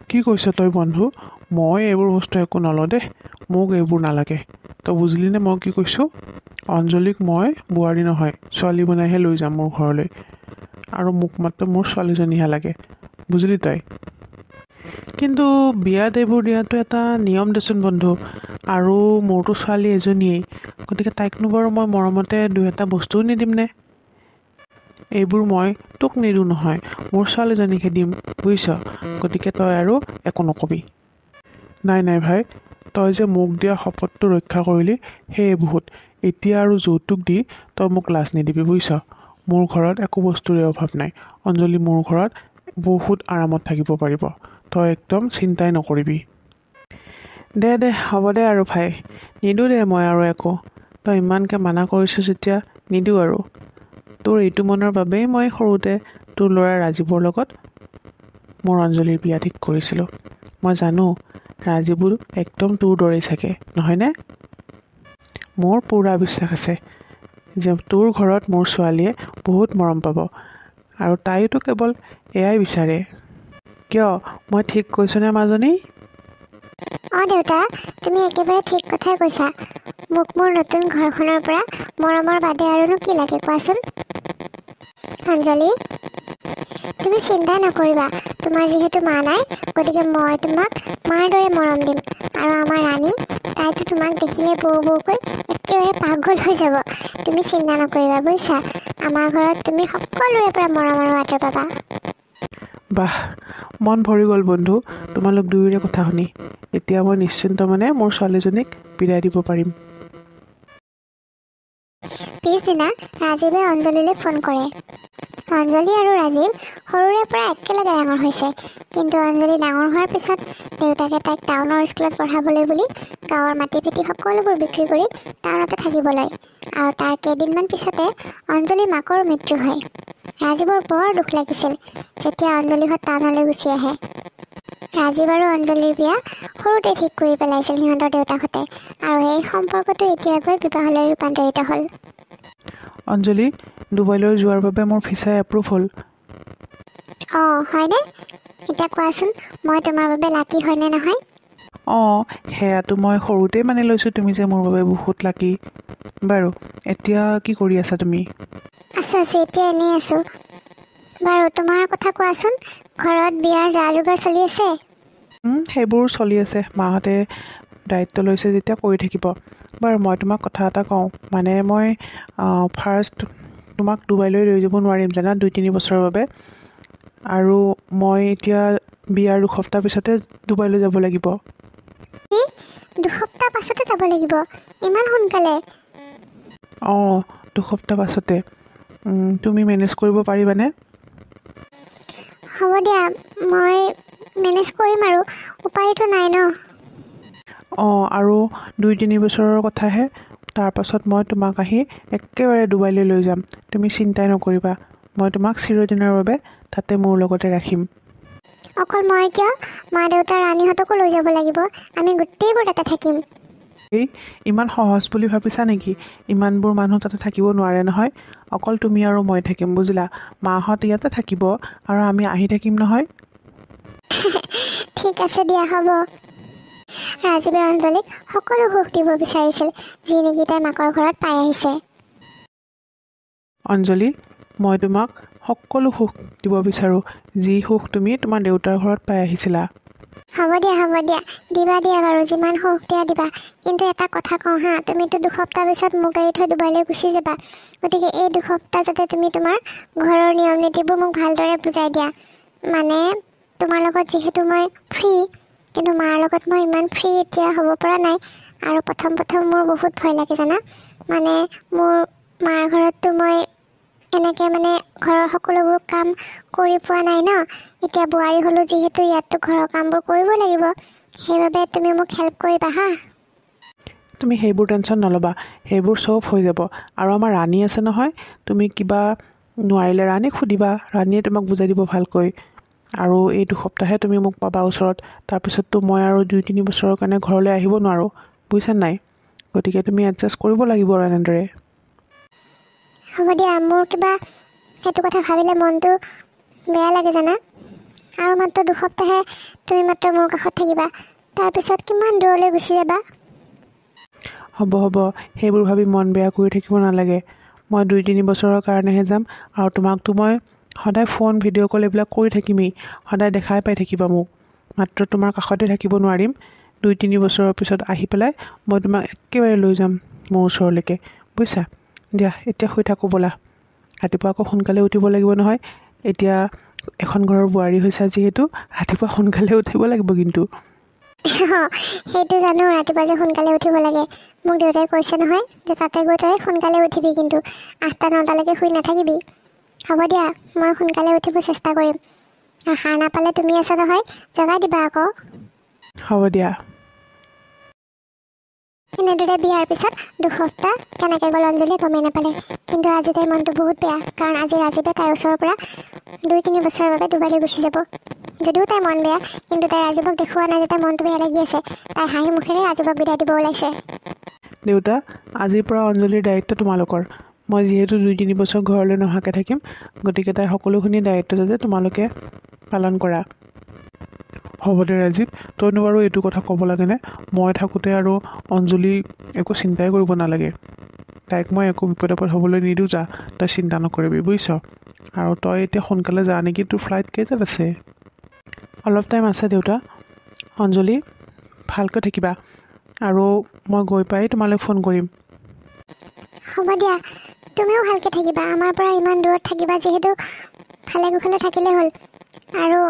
কি কৈছ তই বন্ধু? মই এইবোৰ বস্তু একো নলওঁ দেই, মোক এইবোৰ নালাগে। তই বুজিলিনে মই কি কৈছোঁ? অঞ্জলিক মই বোৱাৰী নহয়, ছোৱালী বনাইহে লৈ যাম মোৰ ঘৰলৈ। আৰু মোক মাত্ৰ মোৰ ছোৱালীজনীহে লাগে, বুজিলি তই? কিন্তু বিয়াত এইবোৰ দিয়াটো এটা নিয়ম দেচোন বন্ধু। আৰু মোৰতো ছোৱালী এজনীয়েই, গতিকে তাইকনো বাৰু মই মৰমতে দুই এটা বস্তুও নিদিমনে? এইবোৰ মই তোক নিদিওঁ নহয়, মোৰ ছোৱালীজনীকহে দিম, বুজিছ? গতিকে তই আৰু একো নকবি। নাই নাই ভাই, তই যে মোক দিয়া শপতটো ৰক্ষা কৰিলি সেয়ে বহুত। এতিয়া আৰু যৌতুক দি তই মোক লাজ নিদিবি, বুজিছ? মোৰ ঘৰত একো বস্তুৰে অভাৱ নাই। অঞ্জলি মোৰ ঘৰত বহুত আৰামত থাকিব পাৰিব, তই একদম চিন্তাই নকৰিবি। দে দে হ'ব দে আৰু ভাই, নিদিওঁ দে মই আৰু একো। তই ইমানকৈ মানা কৰিছ যেতিয়া নিদিওঁ আৰু। তোৰ এইটো মনৰ বাবেই মই সৰুতে তোৰ ল'ৰা ৰাজীৱৰ লগত মোৰ অঞ্জলিৰ বিয়া ঠিক কৰিছিলোঁ। মই জানো ৰাজীৱো একদম তোৰ দৰেই চাগে, নহয়নে? মোৰ পূৰা বিশ্বাস আছে যে তোৰ ঘৰত মোৰ ছোৱালীয়ে বহুত মৰম পাব, আৰু তাইতো কেৱল এয়াই বিচাৰে। কিয়, মই ঠিক কৈছোঁনে মাজনী? দেউতা, তুমি একেবাৰে ঠিক কথাই কৈছা। মোক মোৰ নতুন ঘৰখনৰ পৰা মৰমৰ বাদে আৰুনো কি লাগে কোৱাচোন? অঞ্জলি, তুমি চিন্তা নকৰিবা। তোমাৰ যিহেতু মা নাই, গতিকে মই তোমাক মাৰ দৰে মৰম দিম। আৰু আমাৰ ৰাণী, তাইতো তোমাক দেখিলে বৌ বৌকৈ একেবাৰে পাগল হৈ যাব। তুমি চিন্তা নকৰিবা বুজিছা। আমাৰ ঘৰত তুমি সকলোৰে পৰা মৰম আৰু আদৰ পাবা। বাহ, মন ভৰি গ'ল বন্ধু তোমালোক দুয়োৰে কথা শুনি। এতিয়া মই নিশ্চিন্ত মানে মোৰ ছোৱালীজনীক বিদায় দিব পাৰিম। পিছদিনা ৰাজীৱে অঞ্জলিলৈ ফোন কৰে। অঞ্জলি আৰু ৰাজীৱ সৰুৰে পৰা একেলগে ডাঙৰ হৈছে। কিন্তু অঞ্জলি ডাঙৰ হোৱাৰ পিছত দেউতাকে তাইক টাউনৰ স্কুলত পঢ়াবলৈ বুলি গাঁৱৰ মাটি ফেটি সকলোবোৰ বিক্ৰী কৰি টাউনতে থাকিব লয়। আৰু তাৰ কেইদিনমান পিছতে অঞ্জলিৰ মাকৰ মৃত্যু হয়। ৰাজীৱৰ বৰ দুখ লাগিছিল যেতিয়া অঞ্জলিহঁত টাউনলৈ গুচি আহে। ৰাজীৱ আৰু অঞ্জলিৰ বিয়া সৰুতে ঠিক কৰি পেলাইছিল সিহঁতৰ দেউতাকহঁতে, আৰু এই সম্পৰ্কটো এতিয়া গৈ বিবাহলৈ ৰূপান্তৰিত হ'ল। অঞ্জলি, ডুবাইলৈ যোৱাৰ বাবে মোৰ ভিছাই এপ্ৰুভ হ'ল। হয়নে? এতিয়া কোৱাচোন, মই তোমাৰ বাবে লাকি হয়নে নহয়? সেয়াতো মই সৰুতেই মানি লৈছোঁ তুমি যে মোৰ বাবে বহুত লাকি। বাৰু এতিয়া কি কৰি আছা তুমি? আছোঁ এতিয়া এনেই আছোঁ। বাৰু তোমাৰ কথা কোৱাচোন, ঘৰত বিয়াৰ যা যোগাৰ চলি আছে? সেইবোৰ চলি আছে, মাহঁতে দায়িত্ব লৈছে যেতিয়া কৰি থাকিব। বাৰু মই তোমাক কথা এটা কওঁ, মানে মই ফাৰ্ষ্ট তোমাক ডুবাইলৈ লৈ যাব নোৱাৰিম জানা, 2-3 বছৰৰ বাবে। আৰু মই এতিয়া বিয়াৰ 2 সপ্তাহ পিছতে ডুবাইলৈ যাব লাগিব। কি? 2 সপ্তাহ পাছতে যাব লাগিব? ইমান সোনকালে? 2 সপ্তাহ পাছতে। তুমি মেনেজ কৰিব পাৰিবানে? হ'ব দিয়া, মই মেনেজ কৰিম আৰু, উপায়তো নাই ন। আৰু 2-3 বছৰৰ কথাহে। তাৰপাছত মই তোমাক আহি একেবাৰে ডুবাইলৈ লৈ যাম। তুমি চিন্তাই নকৰিবা, মই তোমাক চিৰদিনৰ বাবে তাতে মোৰ লগতে ৰাখিম। অকল মই কিয়, মা দেউতা ৰাণীহঁতকো লৈ যাব লাগিব। আমি গোটেইবোৰ তাতে থাকিম। ইমান সহজ বুলি ভাবিছা নেকি? ইমানবোৰ মানুহ তাতে থাকিব নোৱাৰে নহয়। অকল তুমি আৰু মই থাকিম, বুজিলা? মাহঁত ইয়াতে থাকিব আৰু আমি আহি থাকিম নহয়। ঠিক আছে দিয়া, হ'ব। ৰাজীৱে অঞ্জলিক সকলো সুখ দিব বিচাৰিছিল, যি নেকি তাই মাকৰ ঘৰত পাই আহিছে। অঞ্জলি, মই তোমাক সকলো সুখ দিব বিচাৰোঁ, যি সুখ তুমি তোমাৰ দেউতাৰ ঘৰত পাই আহিছিলা। হ'ব দিয়া, দিবা বাৰু, যিমান সুখ দিয়া দিবা। কিন্তু এটা কথা কওঁ হা, তুমিতো 2 সপ্তাহ পিছত মোক এৰি থৈ ডুবাইলৈ গুচি যাবা। গতিকে এই 2 সপ্তাহ যাতে তুমি তোমাৰ ঘৰৰ নিয়ম নীতিবোৰ মোক ভালদৰে বুজাই দিয়া। মানে তোমাৰ লগত যিহেতু মই ফ্ৰী, কিন্তু মাৰ লগত মই ইমান ফ্ৰী এতিয়া হ'ব পৰা নাই। আৰু প্ৰথম মোৰ বহুত ভয় লাগে জানা। মানে মোৰ মাৰ ঘৰততো মই এনেকৈ মানে ঘৰৰ সকলোবোৰ কাম কৰি পোৱা নাই ন। এতিয়া বোৱাৰী হ'লোঁ যিহেতু, ইয়াততো ঘৰৰ কামবোৰ কৰিব লাগিব। সেইবাবে তুমি মোক হেল্প কৰিবা হা। তুমি সেইবোৰ টেনশ্যন নল'বা, সেইবোৰ চব হৈ যাব। আৰু আমাৰ ৰাণী আছে নহয়, তুমি কিবা নোৱাৰিলে ৰাণীক সুধিবা, ৰাণীয়ে তোমাক বুজাই দিব ভালকৈ। আৰু এই 2 সপ্তাহে তুমি মোক পাবা ওচৰত। তাৰপিছততো মই আৰু 2-3 বছৰৰ কাৰণে ঘৰলৈ আহিব নোৱাৰোঁ, বুজিছা নাই? গতিকে তুমি এডজাষ্ট কৰিব লাগিব আৰু এনেদৰে। হ'ব দিয়া, মোৰ কিবা সেইটো কথা ভাবিলে মনটো বেয়া লাগে জানা। আৰু মাত্ৰ দুসপ্তাহে তুমি মাত্ৰ মোৰ কাষত থাকিবা, তাৰপিছত কিমান দূৰলৈ গুচি যাবা। হ'ব সেইবোৰ ভাবি মন বেয়া কৰি থাকিব নালাগে। মই 2-3 বছৰৰ কাৰণেহে যাম, আৰু তোমাকতো মই সদায় ফোন ভিডিঅ' কল এইবিলাক কৰি থাকিমেই, সদায় দেখাই পাই থাকিবা মোক। মাত্ৰ তোমাৰ কাষতে থাকিব নোৱাৰিম। 2-3 বছৰৰ পিছত আহি পেলাই মই তোমাক একেবাৰে লৈ যাম মোৰ ওচৰলৈকে, বুজিছা? দিয়া এতিয়া শুই থাকোঁ ব'লা, ৰাতিপুৱা আকৌ সোনকালে উঠিব লাগিব নহয়। এতিয়া এখন ঘৰৰ বোৱাৰী হৈছা যিহেতু ৰাতিপুৱা সোনকালে উঠিব লাগিব কিন্তু। সেইটো জানো, ৰাতিপুৱা যে সোনকালে উঠিব লাগে। মোক দেউতাই কৈছে নহয় যে তাতে গৈ তই সোনকালে উঠিবি, কিন্তু 8টা-9টালৈকে শুই নাথাকিবি। হ'ব দিয়া, মই সোনকালে উঠিব চেষ্টা কৰিম। আৰু সাৰ নাপালে তুমি আছা নহয়, জগাই দিবা আকৌ। হ'ব দিয়া। এনেদৰে বিয়াৰ পিছত 2 সপ্তাহ কেনেকৈ গ'ল অঞ্জলি গমেই নাপালে। কিন্তু আজি তাইৰ মনটো বহুত বেয়া, কাৰণ আজি ৰাজীৱে তাইৰ ওচৰৰ পৰা 2-3 বছৰৰ বাবে ডুবাইলৈ গুচি যাব। যদিও তাইৰ মন বেয়া, কিন্তু তাই ৰাজীৱক দেখুওৱা নাই যে তাইৰ মনটো বেয়া লাগি আছে। তাই হাঁহি মুখেৰে ৰাজীৱক বিদায় দিব ওলাইছে। দেউতা, আজিৰ পৰা অঞ্জলিৰ দায়িত্ব তোমালোকৰ। মই যিহেতু 2-3 বছৰ ঘৰলৈ নহাকৈ থাকিম, গতিকে তাইৰ সকলোখিনি দায়িত্ব যাতে তোমালোকে পালন কৰা। হ'ব দে ৰাজীৱ, তইনো বাৰু এইটো কথা ক'ব লাগেনে? মই থাকোঁতে আৰু অঞ্জলি একো চিন্তাই কৰিব নালাগে। তাইক মই একো বিপদ হ'বলৈ নিদিওঁ, যা তই চিন্তা নকৰিবি, বুজিছ? আৰু তই এতিয়া সোনকালে যা নেকি, তোৰ ফ্লাইট কেইটাত আছে? অলপ টাইম আছে দেউতা। অঞ্জলি, ভালকৈ থাকিবা, আৰু মই গৈ পাই তোমালৈ ফোন কৰিম। হ'ব দিয়া, তুমিও ভালকৈ থাকিবা। আমাৰ পৰা ইমান দূৰত থাকিবা যিহেতু ভালে কুশলে থাকিলে হ'ল। আৰু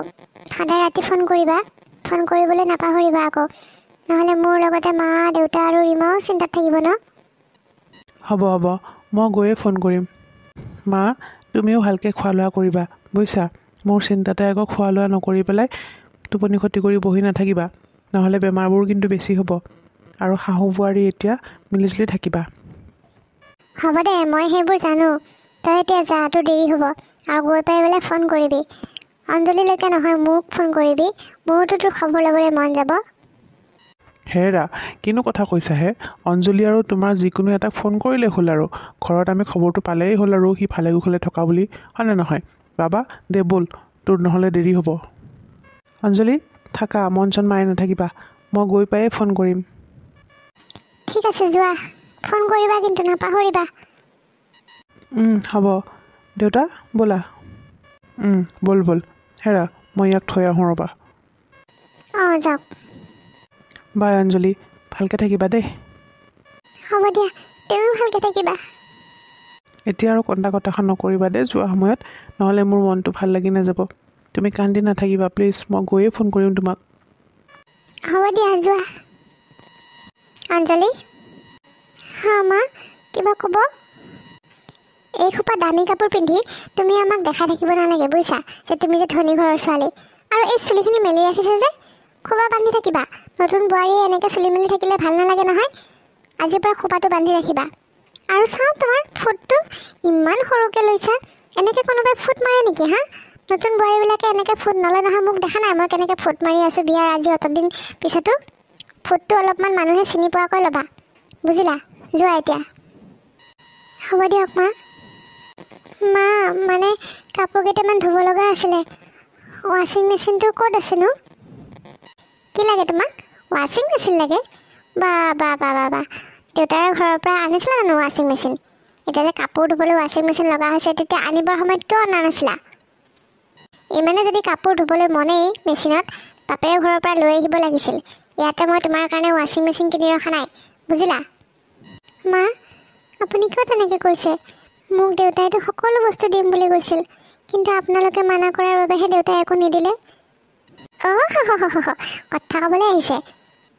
সদায় ৰাতি ফোন কৰিবা, ফোন কৰিবলৈ নাপাহৰিবা আকৌ, নহ'লে মোৰ লগতে মা, দেউতা আৰু ৰীমাও চিন্তাত থাকিব ন। হ'ব মই গৈয়ে ফোন কৰিম। মা, তুমিও ভালকৈ খোৱা লোৱা কৰিবা, বুজিছা? মোৰ চিন্তাতে আকৌ খোৱা লোৱা নকৰি পেলাই টোপনি ক্ষতি কৰি বহি নাথাকিবা, নহ'লে বেমাৰবোৰ কিন্তু বেছি হ'ব। আৰু শাহু বোৱাৰী এতিয়া মিলিজুলি থাকিবা। হ'ব দে, মই সেইবোৰ জানো। তই এতিয়া যা, তোৰ দেৰি হ'ব। আৰু গৈ পাই পেলাই ফোন কৰিবি। অঞ্জলিলৈকে নহয়, মোক ফোন কৰিবি। মোৰোতো তোৰ খবৰ ল'বলৈ মন যাব। হেৰা, কিনো কথা কৈছাহে? অঞ্জলি আৰু তোমাৰ যিকোনো এটাক ফোন কৰিলে হ'ল, আৰু ঘৰত আমি খবৰটো পালেই হ'ল আৰু সি ভালে কুশলে থকা বুলি, হয়নে নহয়? বাবা দে ব'ল, তোৰ নহ'লে দেৰি হ'ব। অঞ্জলি থাকা, মন চন মাৰি নাথাকিবা, মই গৈ পায়ে ফোন কৰিম। ঠিক আছে, যোৱা। ফোন কৰিবা কিন্তু নাপাহৰিবা। হ'ব দেউতা, ব'লা। ব'ল। হেৰা, মই ইয়াক থৈ আহোঁ ৰ'বা। অঁ, যাওক। বাই অঞ্জলি, ভালকৈ থাকিবা দেই। হ'ব দিয়া, তুমিও ভালকৈ থাকিবা। এতিয়া আৰু কটাখন নকৰিবা দেই যোৱা সময়ত, নহ'লে মোৰ মনটো ভাল লাগি নাযাব। তুমি কান্দি নাথাকিবা প্লিজ, মই গৈয়ে ফোন কৰিম তোমাক। হ'ব দিয়া, যোৱা। অঞ্জলি, হা মা, কিবা ক'ব? এইসোপা দামী কাপোৰ পিন্ধি তুমি আমাক দেখাই থাকিব নালাগে, বুজিছা? যে তুমি যে ধনী ঘৰৰ ছোৱালী। আৰু এই চুলিখিনি মেলি ৰাখিছে যে, খোপা বান্ধি থাকিবা। নতুন বোৱাৰীয়ে এনেকৈ চুলি মেলি থাকিলে ভাল নালাগে নহয়। আজিৰ পৰা খোপাটো বান্ধি ৰাখিবা। আৰু চাওঁ, তোমাৰ ফুটটো ইমান সৰুকৈ লৈছা। এনেকৈ কোনোবাই ফুট মাৰে নেকি হা? নতুন বোৱাৰীবিলাকে এনেকৈ ফুট নলয় নহয়। মোক দেখা নাই মই কেনেকৈ ফুট মাৰি আছোঁ বিয়াৰ আজি অতদিন পিছতো? ফুটটো অলপমান মানুহে চিনি পোৱাকৈ ল'বা, বুজিলা? যোৱা এতিয়া। হ'ব দিয়ক মা। মা, মানে কাপোৰ কেইটামান ধুব লগা আছিলে। ৱাশ্বিং মেচিনটো ক'ত আছেনো? কি লাগে তোমাক? ৱাশ্বিং মেচিন লাগে? বা দেউতাৰ ঘৰৰ পৰা আনিছিলা জানো ৱাশ্বিং মেচিন? এতিয়া যে কাপোৰ ধুবলৈ ৱাশ্বিং মেচিন লগা হৈছে, তেতিয়া আনিবৰ সময়ত কিয় অনা নাছিলা? ইমানে যদি কাপোৰ ধুবলৈ মনেই মেচিনত, বাপেৰে ঘৰৰ পৰা লৈ আহিব লাগিছিল। ইয়াতে মই তোমাৰ কাৰণে ৱাশ্বিং মেচিন কিনি ৰখা নাই, বুজিলা? মা, আপুনি কিয় তেনেকৈ কৈছে? মোক দেউতাইতো সকলো বস্তু দিম বুলি কৈছিল, কিন্তু আপোনালোকে মানা কৰাৰ বাবেহে দেউতাই একো নিদিলে। কথা ক'বলৈ আহিছে।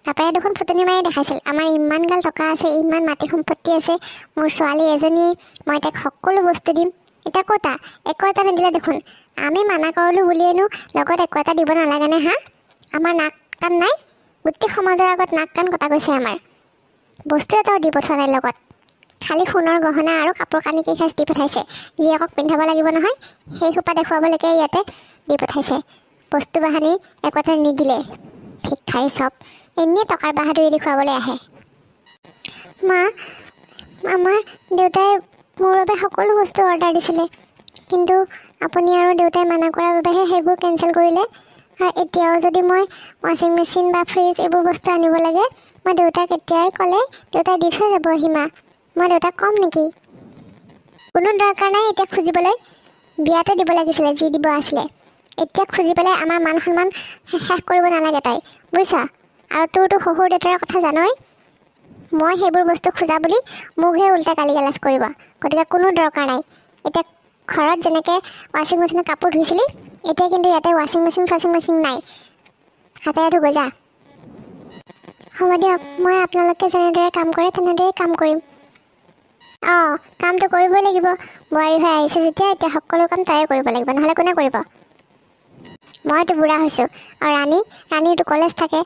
বাপেৰে দেখোন ফুটনি মাৰি দেখাইছিল, আমাৰ ইমান গাল টকা আছে, ইমান মাটি সম্পত্তি আছে, মোৰ ছোৱালী এজনী, মই তাইক সকলো বস্তু দিম। এতিয়া ক'তা একো এটা নিদিলে দেখোন। আমি মানা কৰিলোঁ বুলিয়েনো লগত একো এটা দিব নালাগেনে হা? আমাৰ নাক কাণ নাই? গোটেই সমাজৰ আগত নাক কাণ কটা গৈছে আমাৰ। বস্তু এটাও দি পঠোৱা নাই লগত। খালি সোণৰ গহনা আৰু কাপোৰ কানি কেইসাঁজ দি পঠাইছে। জীয়েকক পিন্ধাব লাগিব নহয়, সেই সোপা দেখুৱাবলৈকে ইয়াতে দি পঠাইছে। বস্তু বাহানি একো এটা নিদিলে। ভিক্ষাৰী চব এনেই টকাৰ বাহাদুৰি দেখুৱাবলৈ আহে। মা, আমাৰ দেউতাই মোৰ বাবে সকলো বস্তু অৰ্ডাৰ দিছিলে, কিন্তু আপুনি আৰু দেউতাই মানা কৰাৰ বাবেহে সেইবোৰ কেঞ্চেল কৰিলে। আৰু এতিয়াও যদি মই ৱাশ্বিং মেচিন বা ফ্ৰিজ এইবোৰ বস্তু আনিব লাগে, মই দেউতাক এতিয়াই ক'লে দেউতাই দি থৈ যাব সীমা। মই দেউতাক ক'ম নেকি? কোনো দৰকাৰ নাই এতিয়া খুজিবলৈ। বিয়াতে দিব লাগিছিলে যি দিব আছিলে। এতিয়া খুজি পেলাই আমাৰ মান সন্মান শেষ কৰিব নালাগে তই, বুজিছা? আৰু তোৰতো শহুৰ দেউতাৰ কথা জানই। মই সেইবোৰ বস্তু খোজা বুলি মোকহে উল্টা গালি গালাজ কৰিব। গতিকে কোনো দৰকাৰ নাই। এতিয়া ঘৰত যেনেকৈ ৱাশ্বিং মেচিনত কাপোৰ ধুইছিলি, এতিয়া কিন্তু ইয়াতে ৱাশ্বিং মেচিন নাই। হাতেৰে ধুগৈ যা। হ'ব দিয়ক, মই আপোনালোকে যেনেদৰে কাম কৰে তেনেদৰে কাম কৰিম। অঁ, কামটো কৰিবই লাগিব। বোৱাৰী হৈ আহিছে যেতিয়া এতিয়া সকলো কাম তয়ে কৰিব লাগিব, নহ'লে কোনে কৰিব? মইতো বুঢ়া হৈছোঁ। আৰু ৰাণীতো কলেজ থাকে,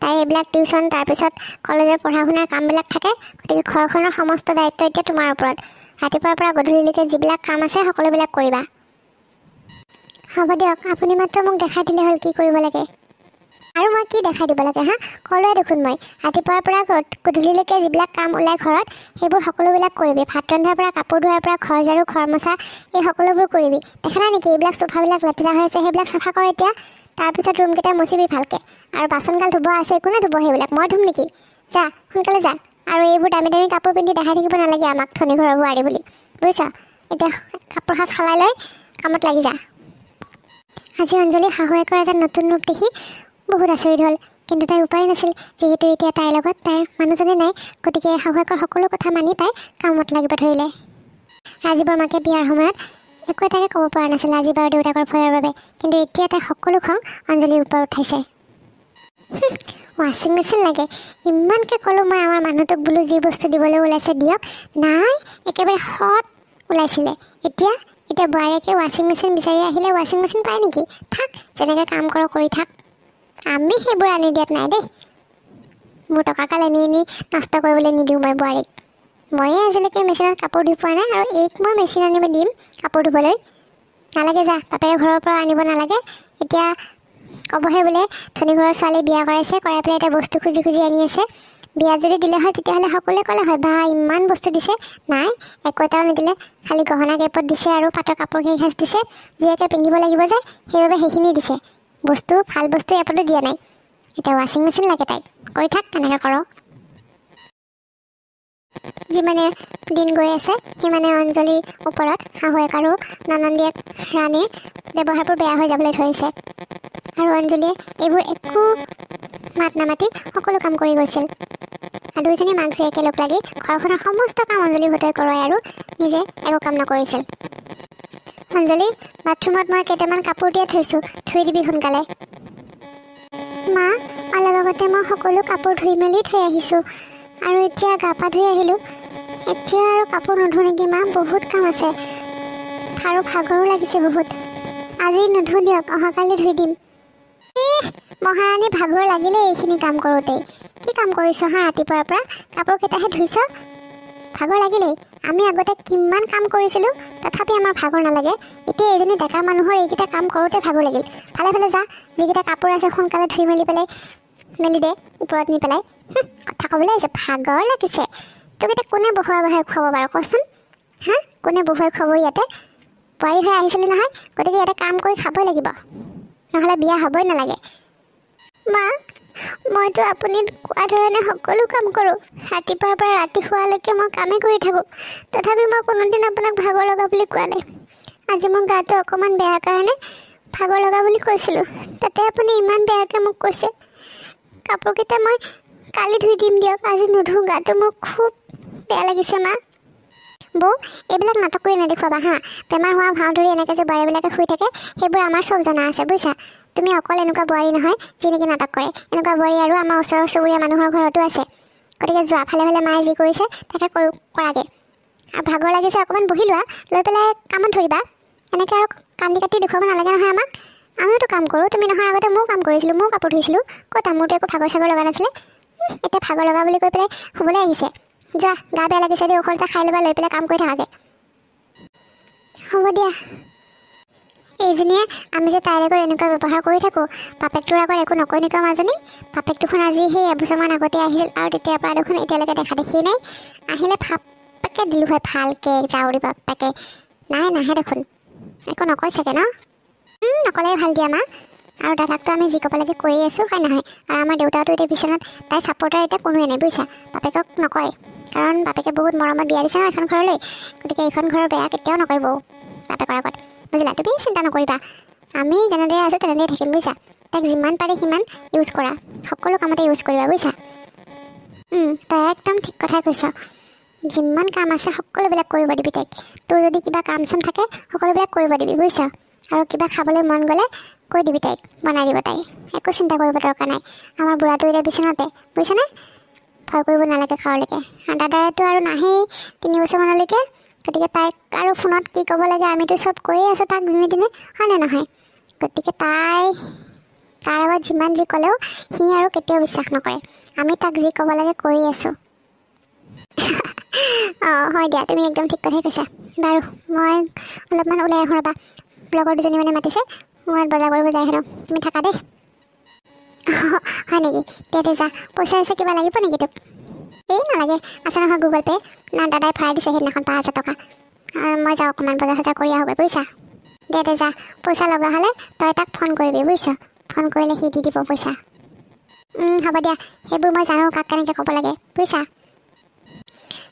তাই এইবিলাক টিউশ্যন তাৰপিছত কলেজৰ পঢ়া শুনাৰ কামবিলাক থাকে। গতিকে ঘৰখনৰ সমস্ত দায়িত্ব এতিয়া তোমাৰ ওপৰত। ৰাতিপুৱাৰ পৰা গধূলিলৈকে যিবিলাক কাম আছে সকলোবিলাক কৰিবা। হ'ব দিয়ক, আপুনি মাত্ৰ মোক দেখাই দিলে হ'ল কি কৰিব লাগে। আৰু মই কি দেখাই দিব লাগে হা? ক'লোৱে দেখোন মই ৰাতিপুৱাৰ পৰা গধূলিলৈকে যিবিলাক কাম ওলাই ঘৰত সেইবোৰ সকলোবিলাক কৰিবি। ভাত ৰন্ধাৰ পৰা কাপোৰ ধোৱাৰ পৰা ঘৰ ঝাৰু ঘৰ মোচা এই সকলোবোৰ কৰিবি। দেখা নাই নেকি এইবিলাক চোফাবিলাক লেতেৰা হৈ আছে, সেইবিলাক চাফা কৰ এতিয়া। তাৰপিছত ৰুমকেইটা মুচিবি ভালকৈ। আৰু বাচনগাল ধুব আছে, কোনে ধুব সেইবিলাক? মই ধুম নেকি? যা সোনকালে যা। আৰু এইবোৰ দামী দামী কাপোৰ পিন্ধি দেখাই থাকিব নালাগে আমাক ধনী ঘৰৰ বোৱাৰী বুলি, বুজিছ? এতিয়া কাপোৰ সাজ সলাই লৈ কামত লাগি যা। আজি অঞ্জলি শাহুৱেকৰ এটা নতুন ৰূপ দেখি বহুত আচৰিত হ'ল। কিন্তু তাইৰ উপায় নাছিল, যিহেতু এতিয়া তাইৰ লগত তাইৰ মানুহজনে নাই। গতিকে শাহুৱেকৰ সকলো কথা মানি তাই কামত লাগিব ধৰিলে। ৰাজীৱৰ মাকে বিয়াৰ সময়ত একো এটাকে ক'ব পৰা নাছিল ৰাজীৱ আৰু দেউতাকৰ ভয়ৰ বাবে। কিন্তু এতিয়া তাই সকলো খং অঞ্জলিৰ ওপৰত উঠাইছে। ৱাশ্বিং মেচিন লাগে, ইমানকৈ ক'লোঁ মই আমাৰ মানুহটোক বোলো যি বস্তু দিবলৈ ওলাইছে দিয়ক, নাই একেবাৰে সৎ ওলাইছিলে। এতিয়া বোৱাৰীয়েকে ৱাশ্বিং মেচিন বিচাৰি আহিলে ৱাশ্বিং মেচিন পায় নেকি? থাক, যেনেকৈ কাম কৰ কৰি থাক। আমি সেইবোৰ আনি দিয়াত নাই দেই। মোৰ টকাকাল আনি নষ্ট কৰিবলৈ নিদিওঁ মই বোৱাৰীক। ময়ে আজিলৈকে মেচিনত কাপোৰ ধুই পোৱা নাই, আৰু এইক মই মেচিন আনিব দিম কাপোৰ ধুবলৈ? নালাগে যা, বাপেৰে ঘৰৰ পৰা আনিব নালাগে। এতিয়া ক'বহে বোলে ধনী ঘৰৰ ছোৱালী বিয়া কৰাইছে, কৰাই পেলাই এতিয়া বস্তু খুজি খুজি আনি আছে। বিয়া যদি দিলে হয় তেতিয়াহ'লে সকলোৱে ক'লে হয় বা ইমান বস্তু দিছে। নাই, একো এটাও নিদিলে। খালি গহনা কেইপত দিছে আৰু পাটৰ কাপোৰ কেইসাঁজ দিছে। জীয়েকে পিন্ধিব লাগিব যে সেইবাবে সেইখিনি দিছে। বস্তু ভাল বস্তু এপতো দিয়া নাই। এতিয়া ৱাশ্বিং মেচিন লাগে তাইক, কৰি থাক তেনেকৈ কৰ। যিমানে দিন গৈ আছে সিমানে অঞ্জলিৰ ওপৰত শাহুৱেক আৰু ননন্দীয়েক ৰাণীৰ ব্যৱহাৰবোৰ বেয়া হৈ যাবলৈ ধৰিছে। আৰু অঞ্জলিয়ে এইবোৰ একো মাত নামাতি সকলো কাম কৰি গৈছিল। আৰু দুয়োজনী মাক জীয়েকে লগ লাগি ঘৰখনৰ সমস্ত কাম অঞ্জলিৰ সৈতে কৰোৱাই আৰু নিজে একো কাম নকৰিছিল। অঞ্জলি, বাথৰুমত মই কেইটামান কাপোৰ তিয়াই থৈছোঁ, ধুই দিবি সোনকালে। মা, অলপ আগতে মই সকলো কাপোৰ ধুই মেলি থৈ আহিছোঁ। আৰু এতিয়া গা পা ধুই আহিলোঁ। এতিয়া আৰু কাপোৰ নুধো নেকি মা? বহুত কাম আছে আৰু ভাগৰো লাগিছে বহুত। আজি নুধো দিয়ক, অহাকালি ধুই দিম। মহাৰাণী ভাগৰ লাগিলে এইখিনি কাম কৰোঁতেই। কি কাম কৰিছ হা ৰাতিপুৱাৰ পৰা? কাপোৰকেইটাহে ধুইছ, ভাগৰ লাগিলেই। আমি আগতে কিমান কাম কৰিছিলোঁ, তথাপি আমাৰ ভাগৰ নালাগে। এতিয়া এজনী ডেকা মানুহৰ এইকেইটা কাম কৰোঁতে ভাগৰ লাগিল। ভালে ভালে যা, যিকেইটা কাপোৰ আছে সোনকালে ধুই মেলি দে ওপৰত নি পেলাই। কথা ক'বলৈ আহিছে, ভাগৰ লাগিছে। তোক এতিয়া কোনে বহুৱাই বহুৱাই খুৱাব বাৰু কচোন? হা, কোনে বহুৱাই খুৱাব ইয়াতে? বোৱাৰী হৈ আহিছিলি নহয়, গতিকে ইয়াতে কাম কৰি খাবই লাগিব, নহ'লে বিয়া হ'বই নালাগে। মা, মইতো আপুনি কোৱা ধৰণে সকলো কাম কৰোঁ। ৰাতিপুৱাৰ পৰা ৰাতি শোৱালৈকে মই কামেই কৰি থাকোঁ। তথাপি মই কোনোদিন আপোনাক ভাগৰ লগা বুলি কোৱা নাই। আজি মোৰ গাটো অকণমান বেয়া কাৰণে ভাগৰ লগা বুলি কৈছিলোঁ, তাতে আপুনি ইমান বেয়াকৈ মোক কৈছে। কাপোৰকেইটা মই কালি ধুই দিম দিয়ক, আজি নুধো। গাটো মোৰ খুব বেয়া লাগিছে মা। বৌ, এইবিলাক নাটক কৰি নেদেখুৱাবা হা। বেমাৰ হোৱা ভাও ধৰি এনেকৈ যে বোৱাৰীবিলাকে শুই থাকে, সেইবোৰ আমাৰ চব জনা আছে বুজিছা। তুমি অকল এনেকুৱা বোৱাৰী নহয় যি নেকি নাটক কৰে। এনেকুৱা বোৱাৰী আৰু আমাৰ ওচৰৰ চুবুৰীয়া মানুহৰ ঘৰতো আছে। গতিকে যোৱা ভালে ভালে মায়ে যি কৰিছে তাকে কৰাগে। আৰু ভাগৰ লাগিছে অকণমান বহি লোৱা, লৈ পেলাই কামত ধৰিবা। এনেকৈ আৰু কান্দি কাটি দেখুৱাব নালাগে নহয় আমাক। আমিওতো কাম কৰোঁ, তুমি নহয় আগতে ময়ো কাম কৰিছিলোঁ, ময়ো কাপোৰ ধুইছিলোঁ। ক'ত মোৰতো একো ভাগৰ চাগৰ লগা নাছিলে। এতিয়া ভাগৰ লগা বুলি কৈ পেলাই শুবলৈ আহিছে। যোৱা, গা বেয়া লাগিছে দি ঔষধ এটা খাই ল'বা, লৈ পেলাই কাম কৰি থাকাগে। হ'ব দিয়া। এইজনীয়ে আমি যে তাইৰ আগত এনেকুৱা ব্যৱহাৰ কৰি থাকোঁ, বাপেকটোৰ আগত একো নকয় নেকি মাজনী? বাপেক দেখোন আজি সেই এবছৰমান আগতে আহিল, আৰু তেতিয়াৰ পৰা দেখোন এতিয়ালৈকে দেখা দেখিয়ে নাই। আহিলে ভাপকে দিলোঁ হয় ভালকৈ জাউৰি বাপেকে, নাই নাহে দেখোন। একো নকয় চাগে ন নকলে ভাল দিয়া মা আৰু দাদাকতো আমি যি ক'ব লাগে কৈয়ে আছোঁ হয় নহয় আৰু আমাৰ দেউতাওতো এতিয়া বিচনাত তাই ছাপৰ্টাৰ এতিয়া কোনোৱে নাই বুজিছা বাপেকক নকয় কাৰণ বাপেকে বহুত মৰমত বিয়া দিছে ন এখন ঘৰলৈ গতিকে এইখন ঘৰৰ বেয়া কেতিয়াও নকয় বৌ বাপেকৰ আগত বুজিলা তুমি চিন্তা নকৰিবা আমি যেনেদৰে আছোঁ তেনেদৰে থাকিম বুজিছা তাইক যিমান পাৰে সিমান ইউজ কৰা সকলো কামতে ইউজ কৰিবা বুজিছা তই একদম ঠিক কথাই কৈছ যিমান কাম আছে সকলোবিলাক কৰিব দিবি তাইক তোৰ যদি কিবা কাম চাম থাকে সকলোবিলাক কৰিব দিবি বুজিছ আৰু কিবা খাবলৈ মন গ'লে কৈ দিবি তাইক বনাই দিব তাই একো চিন্তা কৰিব দৰকাৰ নাই আমাৰ বুঢ়াটো এতিয়া বিচনাতে বুজিছানে ভয় কৰিব নালাগে খাৱলৈকে দাদাৰতো আৰু নাহেই 3 বছৰমানলৈকে গতিকে তাইক আৰু ফোনত কি ক'ব লাগে আমিতো চব কৈয়ে আছোঁ তাক দিনে দিনে হয়নে নহয় গতিকে তাৰ আগত যিমান যি ক'লেও সি আৰু কেতিয়াও বিশ্বাস নকৰে আমি তাক যি ক'ব লাগে কৈয়ে আছোঁ হয় দিয়া তুমি একদম ঠিক কথাই কৈছা বাৰু মই অলপমান ওলাই আহোঁ ৰ'বা লগৰ দুজনী মানে মাতিছে মই বজাৰ কৰিব যাই আহিলোঁ তুমি থাকা দেই হয় নেকি তেতিয়া যা পইচা কিবা লাগিব নেকি তোক এই নালাগে আছে নহয় গুগল পে' না দাদাই ভৰাই দিছে সেইদিনাখন 5,000 টকা মই যাওঁ অকণমান বজাৰ চজাৰ কৰি আহোঁগৈ বুজিছা দে যা পইচা লগা হ'লে তই তাক ফোন কৰিবি বুজিছ ফোন কৰিলে সি দি দিব পইচা হ'ব দিয়া সেইবোৰ মই জানো কাক কেনেকৈ ক'ব লাগে বুজিছা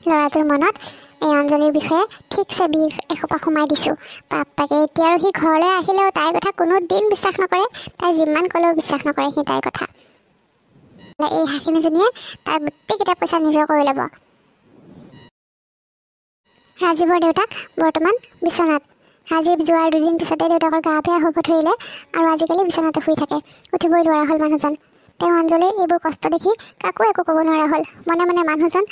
ল'ৰাটোৰ মনত এই অঞ্জলিৰ বিষয়ে ঠিকছে বিষ এসোপা সোমাই দিছোঁ বাপ্পাকে এতিয়া আৰু সি ঘৰলৈ আহিলেও তাইৰ কথা কোনো দিন বিশ্বাস নকৰে তাই যিমান ক'লেও বিশ্বাস নকৰে সি তাইৰ কথা এই হাঁহিনীজনীয়ে তাৰ গোটেইকেইটা পইচা নিজৰ কৰি ল'ব ৰাজীৱৰ দেউতাক বৰ্তমান বিচনাত ৰাজীৱ যোৱাৰ 2 দিন পিছতে দেউতাকৰ গা বেয়া হ'ব ধৰিলে আৰু আজিকালি বিচনাতে শুই থাকে উঠিবই নোৱাৰা হ'ল মানুহজন তেওঁ অঞ্জলিৰ এইবোৰ কষ্ট দেখি কাকো একো ক'ব নোৱাৰা হ'ল মনে মনে মানুহজন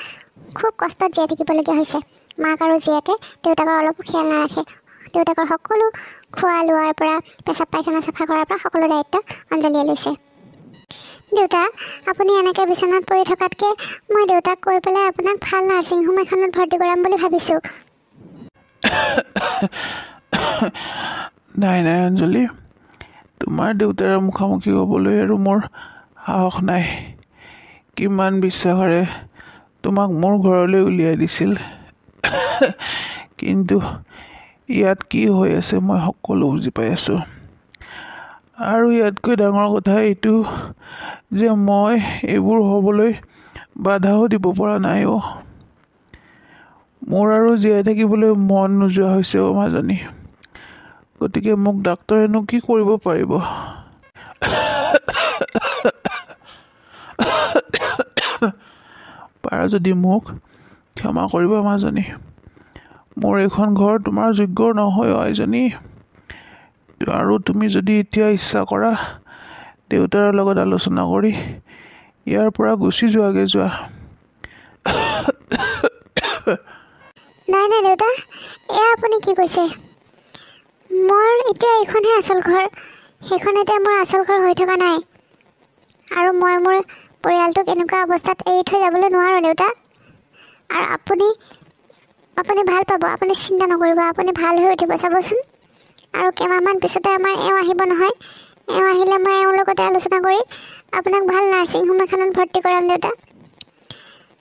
খুব কষ্টত জীয়াই থাকিবলগীয়া হৈছে মাক আৰু জীয়েকে দেউতাকৰ অলপো খেয়াল নাৰাখে দেউতাকৰ সকলো খোৱা লোৱাৰ পৰা পেচাব পায়খানা চাফা কৰাৰ পৰা সকলো দায়িত্ব অঞ্জলিয়ে লৈছে দেউতা আপুনি এনেকৈ বিচনাত পৰি থকাতকৈ মই দেউতাক কৈ পেলাই আপোনাক ভাল নাৰ্ছিং হোম এখনত ভৰ্তি কৰাম বুলি ভাবিছোঁ নাই অঞ্জলি তোমাৰ দেউতাৰ মুখামুখি হ'বলৈ আৰু মোৰ সাহস নাই কিমান বিশ্বাসেৰে তোমাক মোৰ ঘৰলৈ উলিয়াই দিছিল কিন্তু ইয়াত কি হৈ আছে মই সকলো বুজি পাই আছোঁ আৰু ইয়াতকৈ ডাঙৰ কথা এইটো যে মই এইবোৰ হ'বলৈ বাধাও দিব পৰা নাই মোৰ আৰু জীয়াই থাকিবলৈ মন নোযোৱা হৈছে মাজনী গতিকে মোক ডাক্তৰেনো কি কৰিব পাৰিব পাৰা যদি মোক ক্ষমা কৰিবা মাজনী মোৰ এইখন ঘৰ তোমাৰ যোগ্য নহয় আইজনী আৰু তুমি যদি এতিয়া ইচ্ছা কৰা দেউতাৰ লগত আলোচনা কৰি ইয়াৰ পৰা গুচি যোৱাগৈ যোৱা নাই দেউতা এয়া আপুনি কি কৈছে মোৰ এতিয়া এইখনহে আচল ঘৰ সেইখন এতিয়া মোৰ আচল ঘৰ হৈ থকা নাই আৰু মই মোৰ পৰিয়ালটোক এনেকুৱা অৱস্থাত এৰি থৈ যাবলৈ নোৱাৰোঁ দেউতা আৰু আপুনি ভাল পাব আপুনি চিন্তা নকৰিব আপুনি ভাল হৈ উঠিব চাবচোন আৰু কেইমাহমান পিছতে আমাৰ এওঁ আহিব নহয় এওঁ আহিলে মই এওঁৰ লগতে আলোচনা কৰি আপোনাক ভাল নাৰ্ছিং হোম এখনত ভৰ্তি কৰাম দেউতা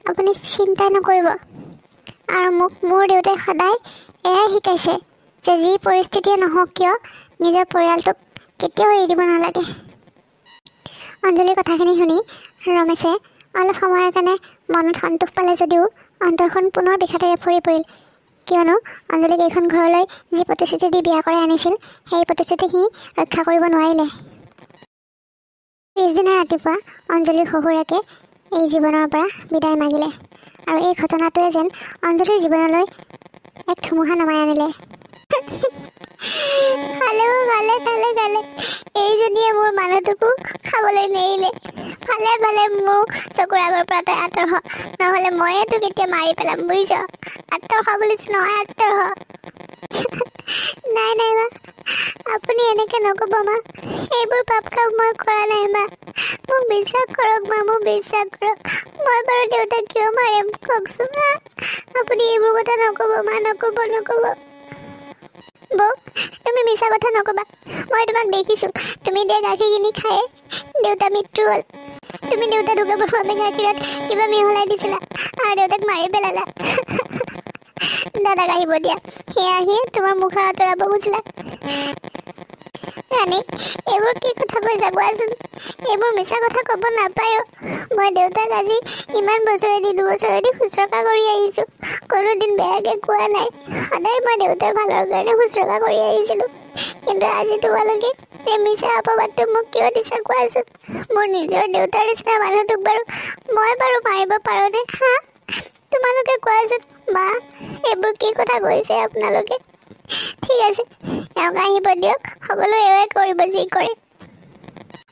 আপুনি চিন্তাই নকৰিব আৰু মোৰ দেউতাই সদায় এয়াই শিকাইছে যে যি পৰিস্থিতিয়ে নহওক কিয় নিজৰ পৰিয়ালটোক কেতিয়াও এৰি দিব নালাগে অঞ্জলিৰ কথাখিনি শুনি ৰমেশে অলপ সময়ৰ কাৰণে মনত সন্তোষ পালে যদিও অন্তৰখন পুনৰ বিষাদেৰে ভৰি পৰিল কিয়নো অঞ্জলিক এইখন ঘৰলৈ যি প্ৰতিশ্ৰুতি দি বিয়া কৰাই আনিছিল সেই প্ৰতিশ্ৰুতি সি ৰক্ষা কৰিব নোৱাৰিলে পিছদিনা ৰাতিপুৱা অঞ্জলিৰ শহুৰেকে এই জীৱনৰ পৰা বিদায় মাগিলে আৰু এই ঘটনাটোৱে যেন অঞ্জলিৰ জীৱনলৈ এক ধুমুহা নমাই আনিলে খালে এইজনীয়ে মোৰ মানুহটোকো খাবলৈ নেৰিলে ভালে মোৰ চকুৰ আগৰ পৰা তই আঁতৰ হ নহ'লে ময়ে তোক এতিয়া মাৰি পেলাম বুজিছ আঁতৰ হ বুলিছোঁ নহয় আঁতৰ হ নাই মা আপুনি এনেকৈ নক'ব মা এইবোৰ পাপ কাম মই কৰা নাই মা মোক বিশ্বাস কৰক মা মোক বিশ্বাস কৰক মই বাৰু দেউতাক কিয় মাৰিম কওকচোন মা আপুনি এইবোৰ কথা নক'ব মা নক'ব বৌ তুমি মিছা কথা নক'বা মই তোমাক দেখিছোঁ তুমি দিয়া গাখীৰখিনি খায়ে দেউতা মৃত্যু হ'ল তুমি দেউতা ঢুকাবৰ বাবে গাখীৰত কিবা মিহলাই দিছিলা আৰু দেউতাক মাৰি পেলালা দাদাক আহিব দিয়া, সেয়া আহিয়ে তোমাৰ মুখ আঁতৰাব বুজিলা। ৰাণী, এইবোৰ কি কথা কৈছা কোৱাচোন? এইবোৰ মিছা কথা ক'ব নাপায়। মই দেউতাক আজি ইমান বছৰেদি 2 বছৰেদি শুশ্ৰূষা কৰি আহিছোঁ, কোনোদিন বেয়াকৈ কোৱা নাই। সদায় মই দেউতাৰ ভালৰ কাৰণে শুশ্ৰূষা কৰি আহিছিলোঁ, কিন্তু আজি তোমালোকে এই মিছা অপবাদটো মোক কিয় দিছা কোৱাচোন? মোৰ নিজৰ দেউতাৰ নিচিনা মানুহটোক বাৰু মই মাৰিব পাৰোঁনে? হা, তোমালোকে কোৱাচোন। মা, এইবোৰ কি কথা কৈছে আপোনালোকে? ঠিক আছে, এওঁক আহিব দিয়ক, সকলো এওঁৱে কৰিব যি কৰে।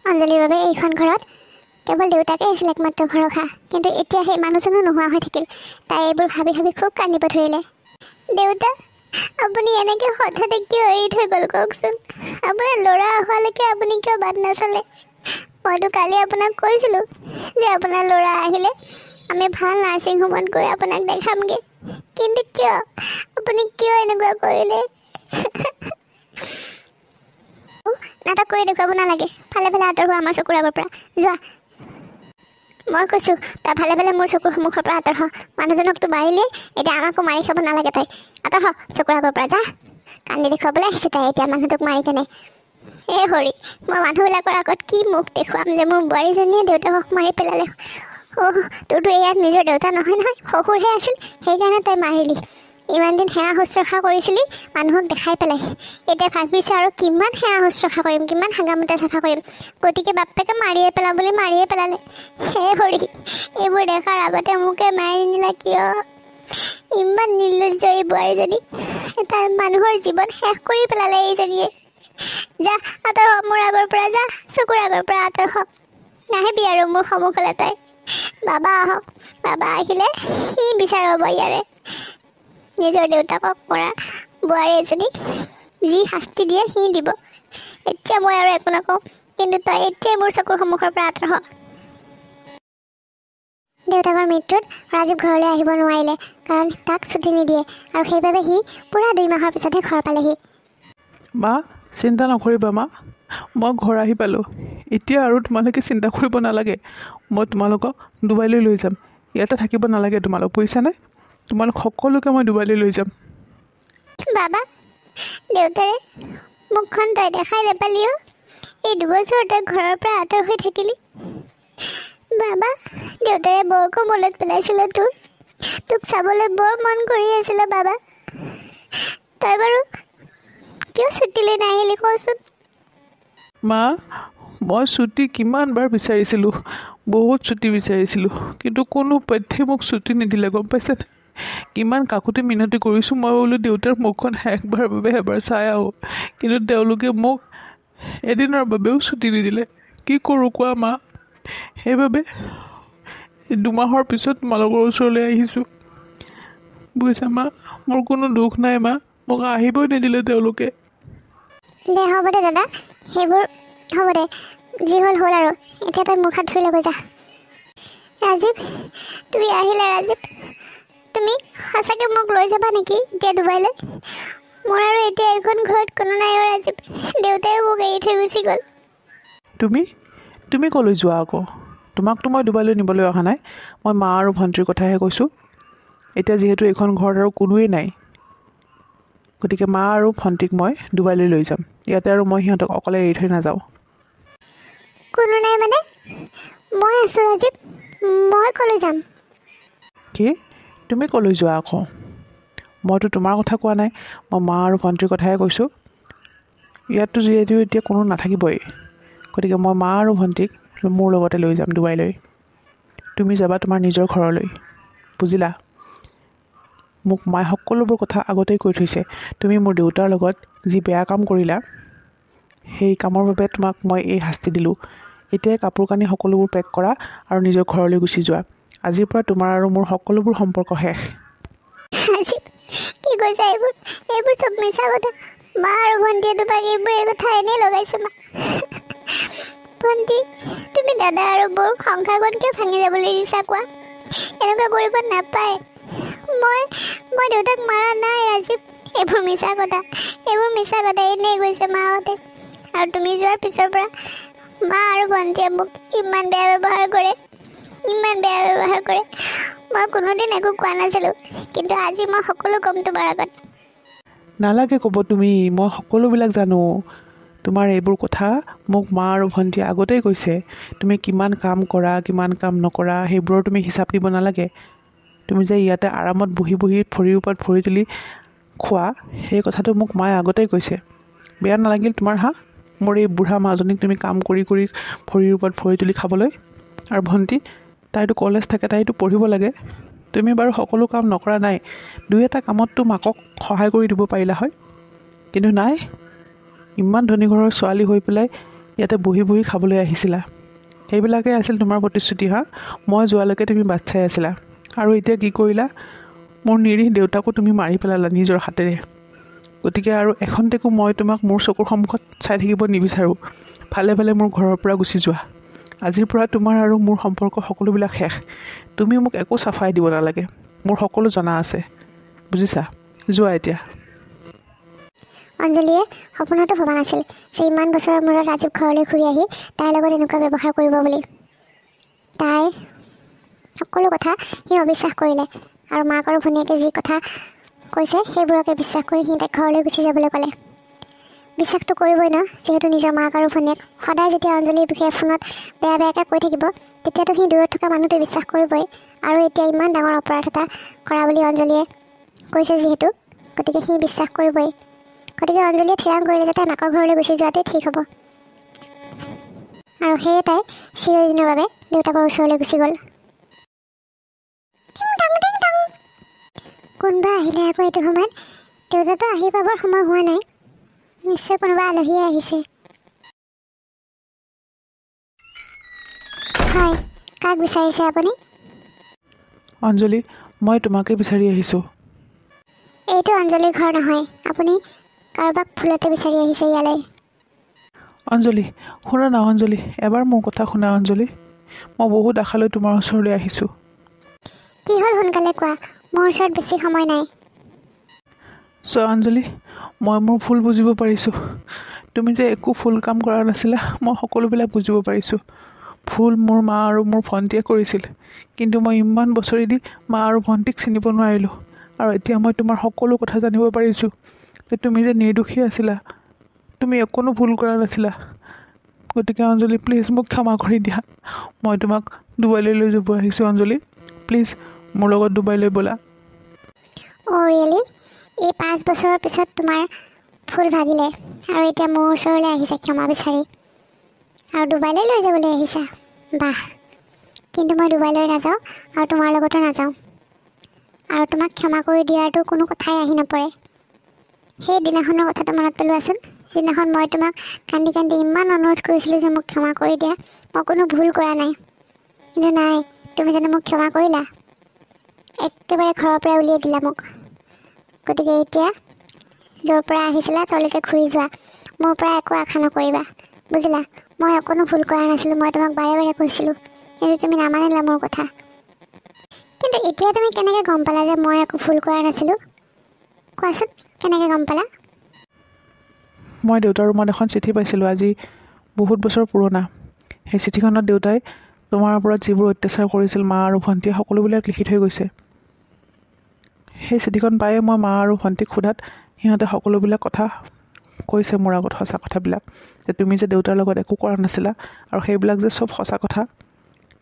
অঞ্জলিৰ বাবে এইখন ঘৰত কেৱল দেউতাকে আছিল একমাত্ৰ ভৰসা, কিন্তু এতিয়া সেই মানুহজনো নোহোৱা হৈ থাকিল। তাই এইবোৰ ভাবি ভাবি খুব কান্দিব ধৰিলে। দেউতা, আপুনি এনেকৈ হঠাতে কিয় এৰি থৈ গ'ল কওকচোন? আপোনাৰ ল'ৰা অহালৈকে আপুনি কিয় বাদ নাচালে? মইতো কালি আপোনাক কৈছিলোঁ যে আপোনাৰ ল'ৰা আহিলে আমি ভাল নাৰ্ছিং হোমত গৈ আপোনাক দেখামগৈ, কিন্তু আপুনি কিয় এনেকুৱা কৰিলে? নাটক কৰি দেখুৱাব নালাগে, ফালে ফালে আঁতৰ হোৱা আমাৰ চকুৰ আগৰ পৰা। যোৱা, মই কৈছোঁ তই ফালে ফালে মোৰ চকুৰ সন্মুখৰ পৰা আঁতৰ হ। মানুহজনকতো মাৰিলে, এতিয়া আমাকো মাৰি খাব নালাগে। তই আঁতৰ হ চকুৰ আগৰ পৰা, যা। কান্দি দেখুৱাবলৈ আহিছে তাই এতিয়া মানুহটোক মাৰি কেনে। এই হৰি, মই মানুহবিলাকৰ আগত কি মুখ দেখুৱাম যে মোৰ বোৱাৰীজনীয়ে দেউতাকক মাৰি পেলালে? তোৰতো ইয়াত নিজৰ দেউতা নহয় নহয়, শহুৰহে আছিল, সেইকাৰণে তই মাৰিলি। ইমান দিন সেৱা শুশ্ৰূষা কৰিছিলি মানুহক দেখাই পেলাই, এতিয়া ভাবিছোঁ আৰু কিমান সেৱা শুশ্ৰূষা কৰিম, কিমান হাগামতে চাফা কৰিম। গতিকে বাপেকে মাৰিয়ে পেলালে। হে হৰি, এইবোৰ দেখাৰ আগতে মোকে মাৰি নিদিলা কিয়? ইমান নিৰ্লজ্জ এই বোৱাৰীজনী, এটা মানুহৰ জীৱন শেষ কৰি পেলালে এইজনীয়ে। যা, আঁতৰ হ মোৰ আগৰ পৰা, যা, চকুৰ আগৰ পৰা আঁতৰ হ। নাহিবি আৰু মোৰ সন্মুখলৈ তই। বাবা আহক, বাবা আহিলে সি বিচাৰব ইয়াৰে নিজৰ দেউতাকক মৰা বোৱাৰী এজনী যি শাস্তি দিয়ে সি দিব। এতিয়া মই আৰু একো নকওঁ, কিন্তু তই এতিয়াই মোৰ চকুৰ সন্মুখৰ পৰা আঁতৰ হ। দেউতাকৰ মৃত্যুত ৰাজীৱ ঘৰলৈ আহিব নোৱাৰিলে, কাৰণ তাক ছুটি নিদিয়ে, আৰু সেইবাবে সি পূৰা 2 মাহৰ পিছতহে ঘৰ পালেহি। মা, চিন্তা নকৰিবা মা, মই ঘৰ আহি পালোঁ। এতিয়া আৰু তোমালোকে চিন্তা কৰিব নালাগে, মই তোমালোকক ডুবাইলৈ লৈ যাম। ইয়াতে থাকিব নালাগে তোমালোক, বুজিছানে? তোমালোক সকলোকে মই ডুবাইলৈ লৈ যাম। বাবা, দেউতাৰে মুখখন তই দেখাই নাপালিও, এই 2 বছৰ তই ঘৰৰ পৰা আঁতৰ হৈ থাকিলি। বাবা, দেউতাৰে বৰকো মনত পেলাইছিলে তোক চাবলৈ বৰ মন কৰি আছিলে। বাবা, তই বাৰু কিয় ছুটীলৈ নাহিলি কচোন? মা, মই ছুটি কিমানবাৰ বিচাৰিছিলোঁ, বহুত ছুটি বিচাৰিছিলোঁ, কিন্তু কোনো পধ্যেই মোক ছুটি নিদিলে, গম পাইছেনে? কিমান কাকুতি মিনতি কৰিছোঁ, মই বোলো দেউতাৰ মুখখন একবাৰ বাবে এবাৰ চাই আহোঁ, কিন্তু তেওঁলোকে মোক এদিনৰ বাবেও ছুটি নিদিলে। কি কৰোঁ কোৱা মা? সেইবাবে 2 মাহৰ পিছত তোমালোকৰ ওচৰলৈ আহিছোঁ, বুজিছা মা? মোৰ কোনো দুখ নাই মা, মোক আহিবই নিদিলে তেওঁলোকে। দে হ'ব দে দাদা, সেইবোৰ হ'ব দে, যি হ'ল আৰু। এতিয়া তই মুখ হাত ধুই ল'ব যা। ৰাজীৱ, তুমি আহিলা। ৰাজীৱ, তুমি সঁচাকৈ মোক লৈ যাবা নেকি এতিয়া ডুবাইলৈ? মোৰ আৰু এতিয়া এইখন ঘৰত কোনো নাই অ' ৰাজীৱ, দেউতাইও মোক এৰি থৈ গুচি গ'ল। তুমি ক'লৈ যোৱা আকৌ? তোমাকতো মই ডুবাইলৈ নিবলৈ অহা নাই, মই মা আৰু ভণ্টিৰ কথাহে কৈছোঁ। এতিয়া যিহেতু এইখন ঘৰত আৰু কোনোৱেই নাই, গতিকে মা আৰু ভণ্টিক মই ডুবাইলৈ লৈ যাম। ইয়াতে আৰু মই সিহঁতক অকলে এৰি থৈ নাযাওঁ। কোনো নাই মানে? মই আছোঁ ৰাজীৱ, মই ক'লৈ যাম? কি? তুমি ক'লৈ যোৱা আকৌ? মইতো তোমাৰ কথা কোৱা নাই, মই মা আৰু ভণ্টিৰ কথাহে কৈছোঁ। ইয়াততো যিহেতু এতিয়া কোনো নাথাকিবই, গতিকে মই মা আৰু ভণ্টিক মোৰ লগতে লৈ যাম ডুবাইলৈ। তুমি যাবা তোমাৰ নিজৰ ঘৰলৈ, বুজিলা? মোক মায়ে সকলোবোৰ কথা আগতেই কৈ থৈছে। তুমি মোৰ দেউতাৰ লগত যি বেয়া কাম কৰিলা, সেই কামৰ বাবে তোমাক মই এই শাস্তি দিলোঁ। এতিয়াই কাপোৰ কানি সকলোবোৰ পেক কৰা আৰু নিজৰ ঘৰলৈ গুচি যোৱা। আজিৰ পৰা তোমাৰ আৰু মোৰ সকলোবোৰ সম্পৰ্ক শেষ। কি কৈছা এইবোৰ চব মিছা কথা। মা আৰু ভণ্টিয়ে তোমাক এইবোৰ কথা এনেই লগাইছে। মা, ভণ্টি, তুমি দাদা আৰু বৌৰ সংসাৰখন কিয় ভাঙি যাবলৈ দিছা কোৱা? এনেকুৱা কৰিব নাপায়। মই দেউতাক মাৰা নাই ৰাজীৱ, এইবোৰ মিছা কথা, এনেই কৈছে মাহঁতে। আৰু তুমি যোৱাৰ পিছৰ পৰা মা আৰু ভণ্টিয়ে মোক ইমান বেয়া ব্যৱহাৰ কৰে। মই কোনোদিন একো কোৱা নাছিলোঁ, কিন্তু আজি মই সকলো ক'ম তোমাৰ আগত। নালাগে ক'ব তুমি, মই সকলোবিলাক জানো। তোমাৰ এইবোৰ কথা মোক মা আৰু ভণ্টিয়ে আগতেই কৈছে। তুমি কিমান কাম কৰা, কিমান কাম নকৰা, সেইবোৰৰ তুমি হিচাপ দিব নালাগে। তুমি যে ইয়াতে আৰামত বহি বহি ভৰিৰ ওপৰত ভৰি তুলি খোৱা, সেই কথাটো মোক মায়ে আগতেই কৈছে। বেয়া নালাগিল তোমাৰ মোৰ এই বুঢ়া মাজনীক তুমি কাম কৰি কৰি ভৰিৰ ওপৰত ভৰি তুলি খাবলৈ? আৰু ভণ্টি, তাইতো কলেজ থাকে, তাইতো পঢ়িব লাগে। তুমি বাৰু সকলো কাম নকৰা নাই, দুই এটা কামততো মাকক সহায় কৰি দিব পাৰিলা হয়, কিন্তু নাই। ইমান ধনী ঘৰৰ ছোৱালী হৈ পেলাই ইয়াতে বহি বহি খাবলৈ আহিছিলা। সেইবিলাকেই আছিল তোমাৰ প্ৰতিশ্ৰুতি। মই যোৱালৈকে তুমি বাট চাই আছিলা, আৰু এতিয়া কি কৰিলা? মোৰ নিৰীহ দেউতাকো তুমি মাৰি পেলালা নিজৰ হাতেৰে। গতিকে আৰু এখন্তেকো মই তোমাক মোৰ চকুৰ সন্মুখত চাই থাকিব নিবিচাৰোঁ। ভালে ভালে মোৰ ঘৰৰ পৰা গুচি যোৱা। আজিৰ পৰা তোমাৰ আৰু মোৰ সম্পৰ্ক সকলোবিলাক শেষ। তুমি মোক একো চাফাই দিব নালাগে, মোৰ সকলো জনা আছে, বুজিছা? যোৱা এতিয়া। অঞ্জলীয়ে সপোনতো ভবা নাছিল যে ইমান বছৰৰ মূৰত ৰাজীৱ ঘৰলৈ ঘূৰি আহি তাইৰ লগত এনেকুৱা ব্যৱহাৰ কৰিব বুলি। তাই সকলো কথা সি অবিশ্বাস কৰিলে, আৰু মাক আৰু ভনীয়েকে যি কথা কৈছে সেইবোৰকে বিশ্বাস কৰি সি তাইক ঘৰলৈ গুচি যাবলৈ ক'লে। বিশ্বাসটো কৰিবই ন, যিহেতু নিজৰ মাক আৰু ভনীয়েক সদায় যেতিয়া অঞ্জলীৰ বিষয়ে ফোনত বেয়া বেয়াকৈ কৈ থাকিব, তেতিয়াতো সি দূৰত থকা মানুহটোৱে বিশ্বাস কৰিবই। আৰু এতিয়া ইমান ডাঙৰ অপৰাধ এটা কৰা বুলি অঞ্জলীয়ে কৈছে যিহেতু, গতিকে সি বিশ্বাস কৰিবই। গতিকে অঞ্জলীয়ে থিৰাং কৰিলে যে তাই মাকৰ ঘৰলৈ গুচি যোৱাটোৱে ঠিক হ'ব, আৰু সেয়ে তাই চিৰদিনৰ বাবে দেউতাকৰ ওচৰলৈ গুচি গ'ল। কোনোবা আহিলে আকৌ এইটো সময়ত? দেউতাতো আহি পাবৰ সময় হোৱা নাই, নিশ্চয় কোনোবা আলহীয়ে আহিছে। হয়, কাক বিচাৰিছে আপুনি? অঞ্জলি, মই তোমাকে বিচাৰি আহিছোঁ। এইটো অঞ্জলিৰ ঘৰ নহয়, আপুনি কাৰোবাক ভুলতে বিচাৰি আহিছে ইয়ালৈ। অঞ্জলি, শুনা না অঞ্জলি, এবাৰ মোৰ কথা শুনা অঞ্জলি। মই বহুত আশালৈ তোমাৰ ওচৰলৈ আহিছোঁ। কি হ'ল সোনকালে কোৱা, মোৰ ওচৰত বেছি সময় নাই। চোৱা অঞ্জলি, মই মোৰ ভুল বুজিব পাৰিছোঁ। তুমি যে একো ভুল কাম কৰা নাছিলা, মই সকলোবিলাক বুজিব পাৰিছোঁ। ভুল মোৰ মা আৰু মোৰ ভণ্টিয়ে কৰিছিল, কিন্তু মই ইমান বছৰি দি মা আৰু ভণ্টিক চিনিব নোৱাৰিলোঁ। আৰু এতিয়া মই তোমাৰ সকলো কথা জানিব পাৰিছোঁ যে তুমি যে নিৰ্দোষী আছিলা, তুমি অকণো ভুল কৰা নাছিলা। গতিকে অঞ্জলি, প্লিজ মোক ক্ষমা কৰি দিয়া। মই তোমাক ডুবাইলৈ লৈ যাব আহিছোঁ অঞ্জলি, প্লিজ মোৰ লগত ডুবাইলৈ ব'লা। অ' ৰিয়েলি? এই 5 বছৰৰ পিছত তোমাৰ ভুল ভাগিলে, আৰু এতিয়া মোৰ ওচৰলৈ আহিছা ক্ষমা বিচাৰি, আৰু ডুবাইলৈ লৈ যাবলৈ আহিছা? বাহ! কিন্তু মই ডুবাইলৈ নাযাওঁ, আৰু তোমাৰ লগতো নাযাওঁ, আৰু তোমাক ক্ষমা কৰি দিয়াৰতো কোনো কথাই আহি নপৰে। সেই দিনাখনৰ কথাটো মনত পেলোৱাচোন, যিদিনাখন মই তোমাক কান্দি কান্দি ইমান অনুৰোধ কৰিছিলোঁ যে মোক ক্ষমা কৰি দিয়া, মই কোনো ভুল কৰা নাই। কিন্তু নাই, তুমি জানো মোক ক্ষমা কৰিলা? একেবাৰে ঘৰৰ পৰা উলিয়াই দিলা মোক। গতিকে এতিয়া য'ৰ পৰা আহিছিলা তেওঁলোকে ঘূৰি যোৱা, মোৰ পৰা একো আশা নকৰিবা, বুজিলা? মই অকণো ভুল কৰা নাছিলোঁ, মই তোমাক বাৰে বাৰে কৈছিলোঁ, কিন্তু তুমি নামানিলা মোৰ কথা। কিন্তু এতিয়া তুমি কেনেকৈ গম পালা যে মই একো ভুল কৰা নাছিলোঁ? কোৱাচোন, কেনেকৈ গম পালা? মই দেউতাৰ ৰুমত এখন চিঠি পাইছিলোঁ, আজি বহুত বছৰ পুৰণা। সেই চিঠিখনত দেউতাই তোমাৰ ওপৰত যিবোৰ অত্যাচাৰ কৰিছিল, মা আৰু ভণ্টিয়ে সকলোবিলাক লিখি থৈ গৈছে। সেই চিঠিখন পায়ে মই মা আৰু ভণ্টিক সোধাত সিহঁতে সকলোবিলাক কথা কৈছে মোৰ আগত, সঁচা কথাবিলাক, যে তুমি যে দেউতাৰ লগত একো কৰা নাছিলা, আৰু সেইবিলাক যে চব সঁচা কথা।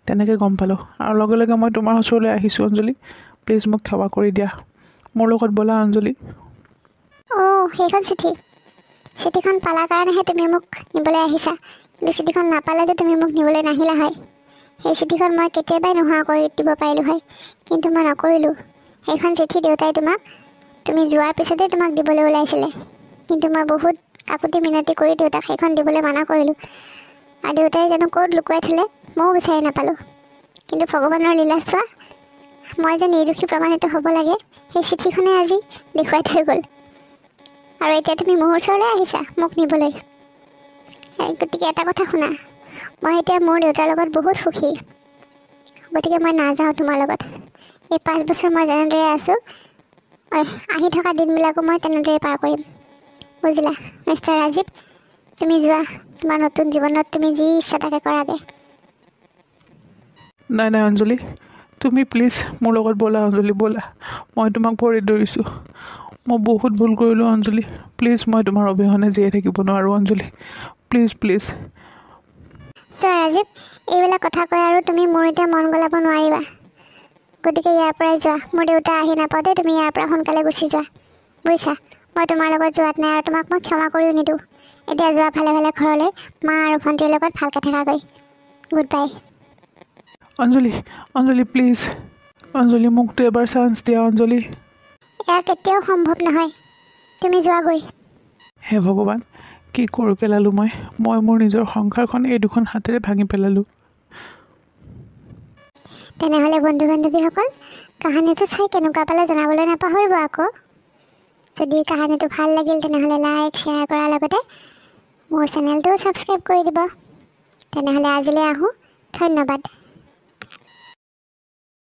তেনেকৈ গম পালোঁ, আৰু লগে লগে মই তোমাৰ ওচৰলৈ আহিছোঁ অঞ্জলি। প্লিজ মোক ক্ষমা কৰি দিয়া, মোৰ লগত ব'লা অঞ্জলি। অ' সেইখন চিঠিখন পালা কাৰণেহে তুমি মোক নিবলৈ আহিছা, কিন্তু চিঠিখন নাপালেতো তুমি মোক নিবলৈ নাহিলা হয়। সেই চিঠিখন মই কেতিয়াবাই নোহোৱা কৰি দিব পাৰিলোঁ হয়, কিন্তু মই নকৰিলোঁ। সেইখন চিঠি দেউতাই তুমি যোৱাৰ পিছতে তোমাক দিবলৈ ওলাইছিলে, কিন্তু মই বহুত কাকুতি মিনতি কৰি দেউতাক সেইখন দিবলৈ মানা কৰিলোঁ, আৰু দেউতাই জানো ক'ত লুকুৱাই থ'লে ময়ো বিচাৰি নাপালোঁ। কিন্তু ভগৱানৰ লীলা চোৱা, মই যে নিৰ্দোষী প্ৰমাণিত হ'ব লাগে, সেই চিঠিখনে আজি দেখুৱাই থৈ গ'ল। আৰু এতিয়া তুমি মোৰ ওচৰলৈ আহিছা মোক নিবলৈ। গতিকে এটা কথা শুনা, মই এতিয়া মোৰ দেউতাৰ লগত বহুত সুখী, গতিকে মই নাযাওঁ তোমাৰ লগত। এই 5 বছৰ মই যেনেদৰে আছোঁ, আহি থকা দিনবিলাকো মই তেনেদৰেই পাৰ কৰিম, বুজিলা? মিষ্টাৰ ৰাজীৱ, তুমি যোৱা, তোমাৰ নতুন জীৱনত তুমি যি ইচ্ছা তাকে কৰাগে। নাই নাই অঞ্জলি, তুমি প্লিজ মোৰ লগত ব'লা অঞ্জলি, ব'লা। মই তোমাক ভৰিত ধৰিছোঁ। মই বহুত ভুল কৰিলোঁ অঞ্জলি। প্লিজ, মই তোমাৰ অবিহনে জীয়াই থাকিব নোৱাৰোঁ অঞ্জলি। Please please. চোৱা ৰাজীৱ, এইবিলাক কথা কয় আৰু তুমি মোৰ এতিয়া মন গলাব নোৱাৰিবা। গতিকে ইয়াৰ পৰাই যোৱা। মোৰ দেউতা আহি নাপাওঁতে তুমি ইয়াৰ পৰা সোনকালে গুচি যোৱা, বুজিছা? মই তোমাৰ লগত যোৱাত নাই আৰু তোমাক মই ক্ষমা কৰিও নিদিওঁ। এতিয়া যোৱা ভালে ভালে ঘৰলৈ, মা আৰু ভণ্টিৰ লগত ভালকৈ থাকাগৈ। Good bye. Anjali, Anjali please. অঞ্জলি, মোকতো এবাৰ চান্স দিয়া অঞ্জলি। এয়া কেতিয়াও সম্ভৱ নহয়। তুমি যোৱাগৈ। হে ভগৱান, কি কৰি পেলালোঁ মই মোৰ নিজৰ সংসাৰখন এই দুখন হাতেৰে ভাঙি পেলালোঁ। তেনেহ'লে বন্ধু বান্ধৱীসকল, কাহিনীটো চাই কেনেকুৱা পালে জনাবলৈ নাপাহৰিব আকৌ। যদি কাহিনীটো ভাল লাগিল তেনেহ'লে লাইক শ্বেয়াৰ কৰাৰ লগতে মোৰ চেনেলটোও ছাবস্ক্ৰাইব কৰি দিব। তেনেহ'লে আজিলৈ আহোঁ। ধন্যবাদ।